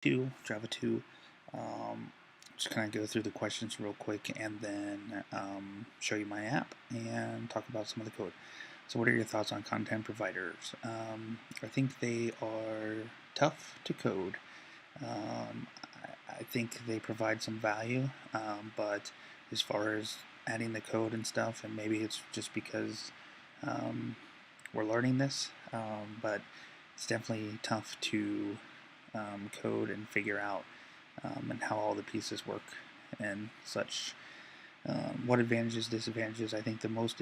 2, Java 2. Just kind of go through the questions real quick and then show you my app and talk about some of the code. So what are your thoughts on content providers? I think they are tough to code. I think they provide some value, but as far as adding the code and stuff, and maybe it's just because um, we're learning this, but it's definitely tough to code and figure out and how all the pieces work and such. What advantages, disadvantages? I think the most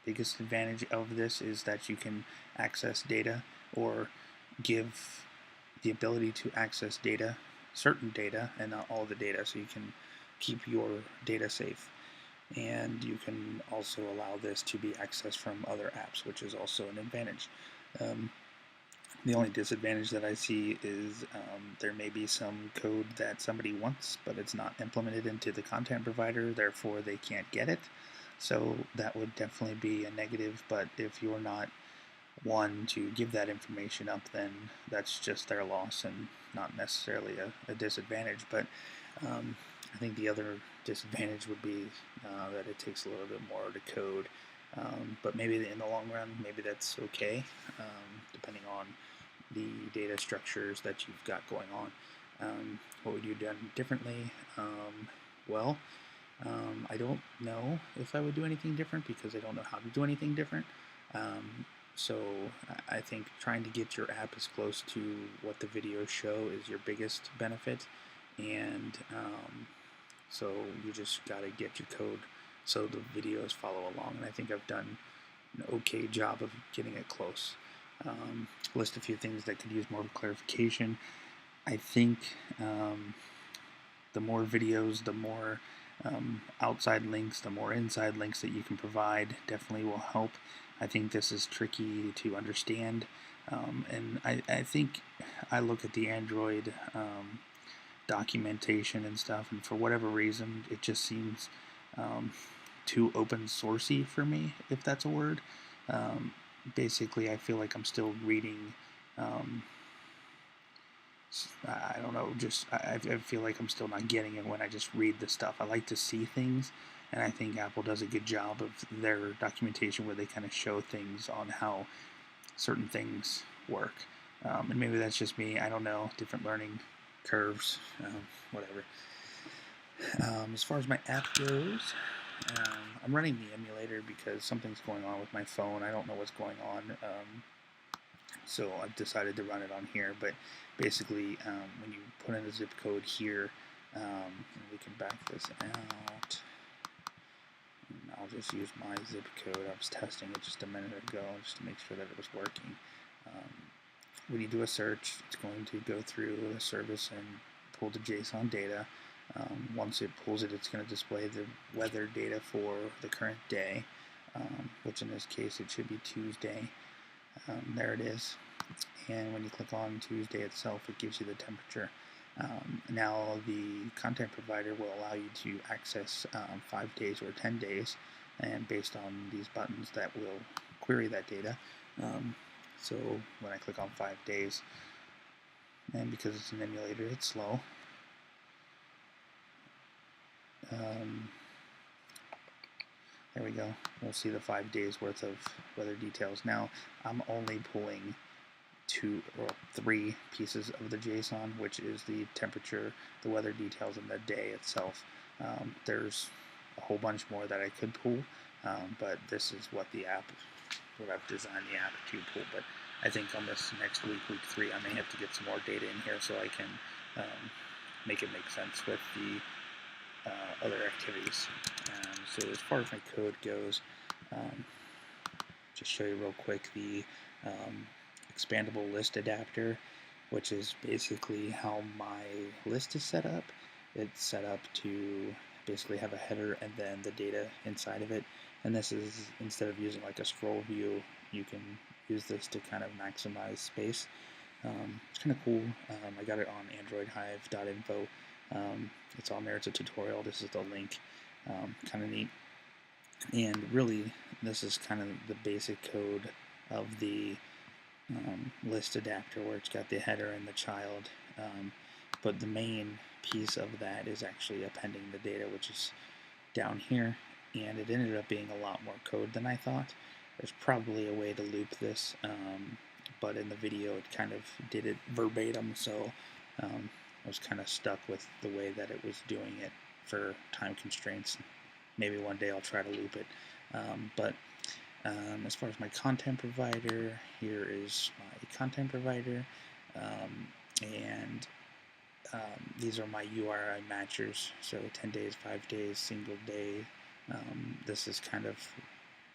biggest advantage of this is that you can access data or give the ability to access data, certain data, and not all the data, so you can keep your data safe. And you can also allow this to be accessed from other apps, which is also an advantage. Um, the only disadvantage that I see is there may be some code that somebody wants, but it's not implemented into the content provider, therefore they can't get it. So that would definitely be a negative, but if you're not one to give that information up, then that's just their loss and not necessarily a disadvantage. But I think the other disadvantage would be that it takes a little bit more to code. But maybe in the long run, maybe that's okay, depending on the data structures that you've got going on. What would you have done differently? Well, I don't know if I would do anything different because I don't know how to do anything different. So I think trying to get your app as close to what the videos show is your biggest benefit, and so you just got to get your code so the videos follow along. And I think I've done an okay job of getting it close. List a few things that could use more clarification. I think the more videos, the more outside links, the more inside links that you can provide definitely will help. I think this is tricky to understand, and I think I look at the Android documentation and stuff, and for whatever reason, it just seems too open sourcey for me, if that's a word. Basically, I feel like I'm still reading. I don't know, just I feel like I'm still not getting it when I just read the stuff. I like to see things, and I think Apple does a good job of their documentation where they kind of show things on how certain things work. And maybe that's just me. I don't know. Different learning curves, whatever. As far as my app goes, I'm running the emulator because something's going on with my phone. I don't know what's going on. So I've decided to run it on here. But basically, when you put in a zip code here, we can back this out. And I'll just use my zip code. I was testing it just a minute ago just to make sure that it was working. When you do a search, it's going to go through the service and pull the JSON data. Once it pulls it, it's going to display the weather data for the current day, which in this case it should be Tuesday. There it is. And when you click on Tuesday itself, it gives you the temperature. Now the content provider will allow you to access 5 days or 10 days, and based on these buttons that will query that data. So when I click on 5 days, and because it's an emulator, it's slow. There we go. We'll see the 5 days worth of weather details. Now I'm only pulling 2 or 3 pieces of the JSON, which is the temperature, the weather details, and the day itself. There's a whole bunch more that I could pull, but this is what I've designed the app to pull. But I think on this next week, week 3, I may have to get some more data in here so I can make it make sense with the other activities. So as far as my code goes, just show you real quick the expandable list adapter, which is basically how my list is set up. It's set up to basically have a header and then the data inside of it. And this is, instead of using like a scroll view, you can use this to kind of maximize space. It's kind of cool. I got it on androidhive.info. It's on there. It's a tutorial. This is the link. Kind of neat. And really, this is kind of the basic code of the list adapter where it's got the header and the child. But the main piece of that is actually appending the data, which is down here, and it ended up being a lot more code than I thought. There's probably a way to loop this, but in the video it kind of did it verbatim, so I was kind of stuck with the way that it was doing it for time constraints. Maybe one day I'll try to loop it. But as far as my content provider, here is my content provider, and these are my URI matchers, so 10 days, 5 days, single day. This is kind of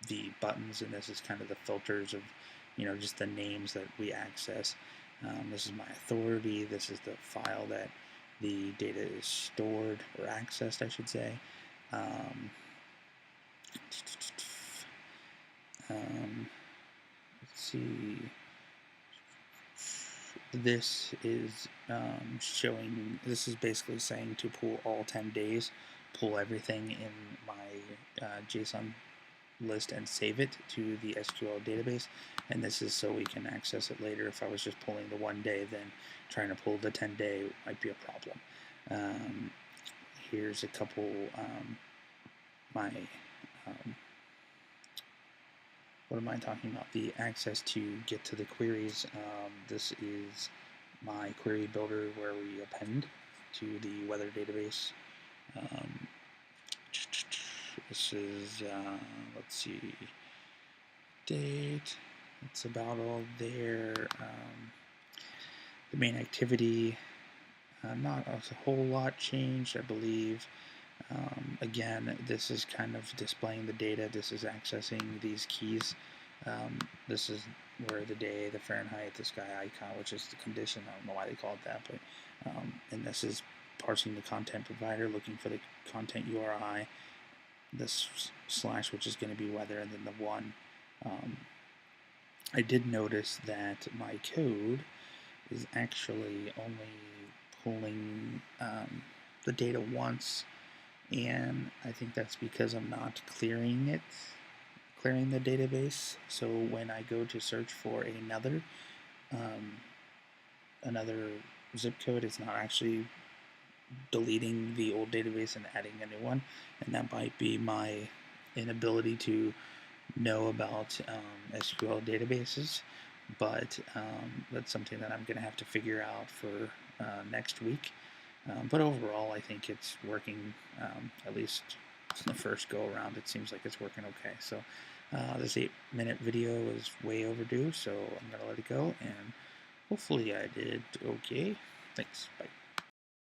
the buttons, and this is kind of the filters of, just the names that we access. This is my authority. This is the file that the data is stored or accessed, I should say. Let's see. This is showing, this is basically saying to pull all 10 days, pull everything in my JSON list and save it to the SQL database, and this is so we can access it later. If I was just pulling the 1 day, then trying to pull the 10 day might be a problem. Here's a couple, what am I talking about? The access to get to the queries. This is my query builder where we append to the weather database. This is, let's see, date. It's about all there. The main activity, not a whole lot changed, I believe. Again, this is kind of displaying the data. This is accessing these keys. This is where the day, the Fahrenheit, the sky icon, which is the condition. I don't know why they call it that, but and this is parsing the content provider, looking for the content URI, this slash, which is going to be weather, and then the one. I did notice that my code is actually only pulling the data once, and I think that's because I'm not clearing the database. So when I go to search for another zip code, it's not actually deleting the old database and adding a new one, and that might be my inability to know about SQL databases, but that's something that I'm going to have to figure out for next week. But overall, I think it's working, at least the first go around. It seems like it's working okay. So this 8-minute video is way overdue, so I'm going to let it go, and hopefully I did okay. Thanks.